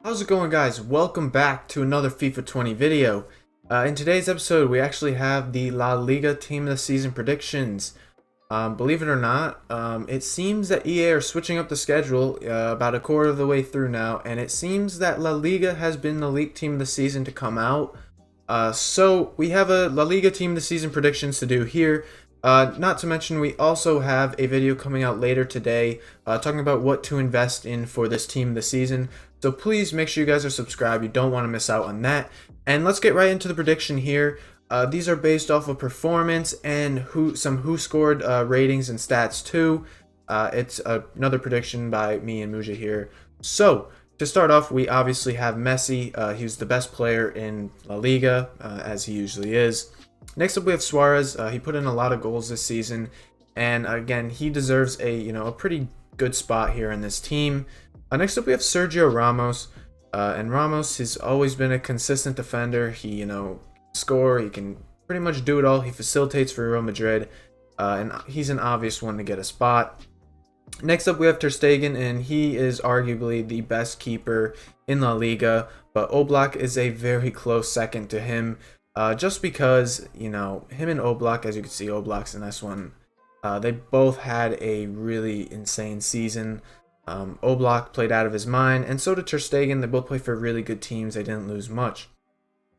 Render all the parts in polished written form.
How's it going, guys? Welcome back to another FIFA 20 video. In today's episode, we actually have the La Liga Team of the Season predictions. Believe it or not, it seems that EA are switching up the schedule about a quarter of the way through now, and it seems that La Liga has been the league team of the season to come out. So we have a La Liga Team of the Season predictions to do here. Not to mention, we also have a video coming out later today talking about what to invest in for this team of the season. So please make sure you guys are subscribed. You don't want to miss out on that. And let's get right into the prediction here. These are based off of performance and who scored ratings and stats too. It's another prediction by me and Muja here. So to start off, we obviously have Messi. He's the best player in La Liga, as he usually is. Next up, we have Suarez. He put in a lot of goals this season, and again, he deserves a pretty good spot here in this team. Next up, we have Sergio Ramos, and Ramos has always been a consistent defender. He score. He can pretty much do it all. He facilitates for Real Madrid, and he's an obvious one to get a spot. Next up, we have Ter Stegen, and he is arguably the best keeper in La Liga, but Oblak is a very close second to him. Just because, him and Oblak, as you can see, Oblak's in this one, they both had a really insane season. Oblak played out of his mind, and so did Ter Stegen. They both play for really good teams. They didn't lose much.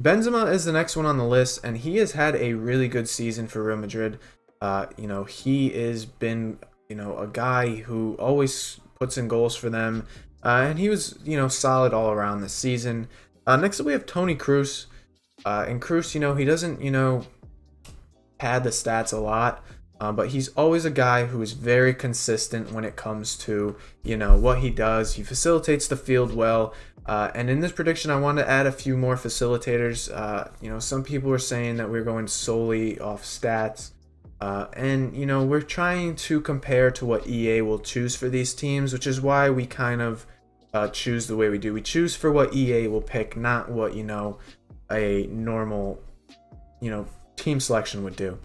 Benzema is the next one on the list, and he has had a really good season for Real Madrid. He has been, a guy who always puts in goals for them, and he was, solid all around this season. Next up, we have Toni Kroos. And Kroos, he doesn't, pad the stats a lot, but he's always a guy who is very consistent when it comes to, what he does. He facilitates the field well, and in this prediction, I want to add a few more facilitators. Some people are saying that we're going solely off stats, and, we're trying to compare to what EA will choose for these teams, which is why we kind of choose the way we do. We choose for what EA will pick, not what, a normal, team selection would do.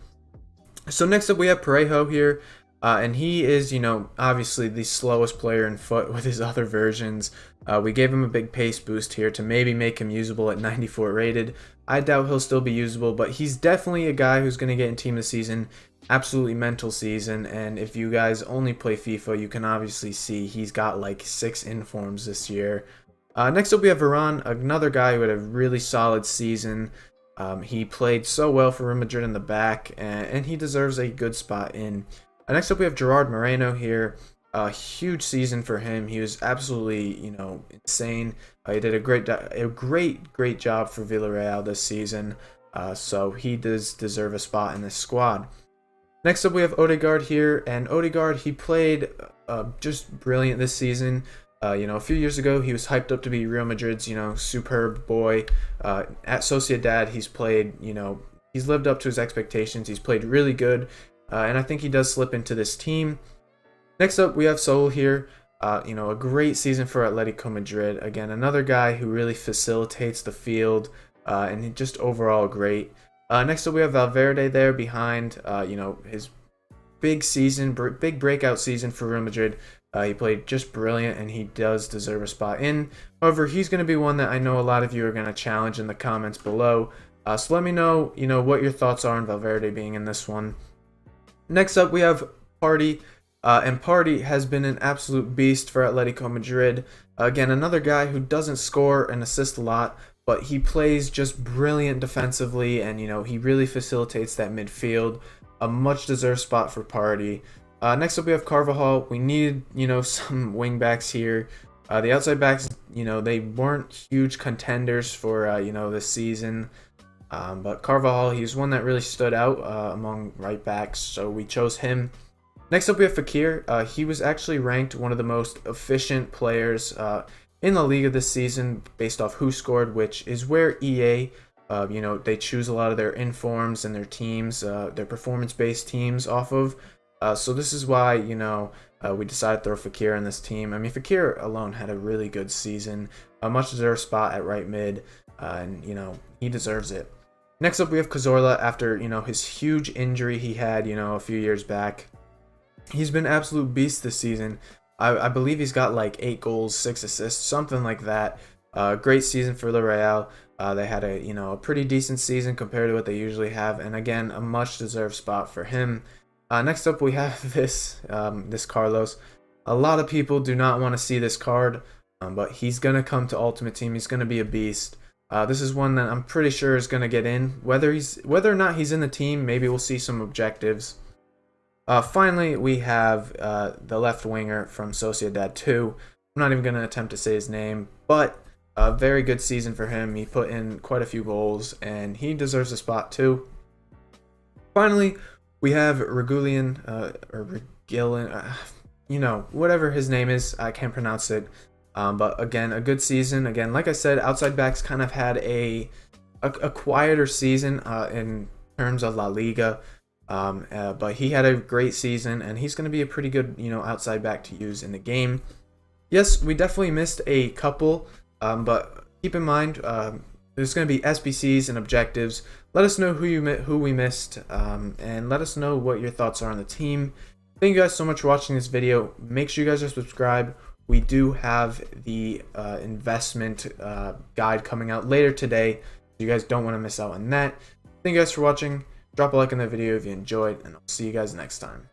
So next up, we have Parejo here, and he is, obviously the slowest player in foot with his other versions. We gave him a big pace boost here to maybe make him usable at 94 rated. I doubt he'll still be usable, but he's definitely a guy who's going to get in team of the season. Absolutely mental season, and if you guys only play FIFA, you can obviously see he's got like 6 informs this year. Next up, we have Varane, another guy who had a really solid season. He played so well for Real Madrid in the back, and he deserves a good spot in. Next up, we have Gerard Moreno here. A huge season for him. He was absolutely, insane. He did a great job for Villarreal this season. So he does deserve a spot in this squad. Next up, we have Odegard here, and Odegard, he played just brilliant this season. A few years ago, he was hyped up to be Real Madrid's, superb boy. At Sociedad, he's played, he's lived up to his expectations. He's played really good, and I think he does slip into this team. Next up, we have Saul here. A great season for Atletico Madrid. Again, another guy who really facilitates the field, and just overall great. Next up, we have Valverde there behind, his big season, big breakout season for Real Madrid. He played just brilliant, and he does deserve a spot in. However, he's going to be one that I know a lot of you are going to challenge in the comments below. So let me know, what your thoughts are on Valverde being in this one. Next up, we have Partey, and Partey has been an absolute beast for Atletico Madrid. Again, another guy who doesn't score and assist a lot, but he plays just brilliant defensively, and he really facilitates that midfield. A much-deserved spot for Partey. Next up, we have Carvajal. We need, some wing backs here. The outside backs, they weren't huge contenders for, this season. But Carvajal, he's one that really stood out among right backs, so we chose him. Next up, we have Fakir. He was actually ranked one of the most efficient players in La Liga this season based off who scored, which is where EA, they choose a lot of their informs and their teams, their performance-based teams off of. So this is why, we decided to throw Fakir in this team. I mean, Fakir alone had a really good season, a much-deserved spot at right mid, and, he deserves it. Next up, we have Cazorla after, his huge injury he had, a few years back. He's been an absolute beast this season. I believe he's got like 8 goals, 6 assists, something like that. Great season for Real. They had a pretty decent season compared to what they usually have, and again, a much deserved spot for him. Next up, we have this Carlos. A lot of people do not want to see this card, but he's gonna come to Ultimate Team. He's gonna be a beast. This is one that I'm pretty sure is gonna get in. Whether or not he's in the team, maybe we'll see some objectives. Finally, we have the left winger from Sociedad 2. I'm not even gonna attempt to say his name, but a very good season for him. He put in quite a few goals, and he deserves a spot too. Finally, we have Regulian, or Regilin, whatever his name is. I can't pronounce it. But again, a good season. Again, like I said, outside backs kind of had a quieter season in terms of La Liga. But he had a great season, and he's going to be a pretty good, outside back to use in the game. Yes, we definitely missed a couple, but keep in mind, there's going to be SBCs and objectives. Let us know who we missed, and let us know what your thoughts are on the team. Thank you guys so much for watching this video. Make sure you guys are subscribed. We do have the investment guide coming out later today, so you guys don't want to miss out on that. Thank you guys for watching. Drop a like on the video if you enjoyed, and I'll see you guys next time.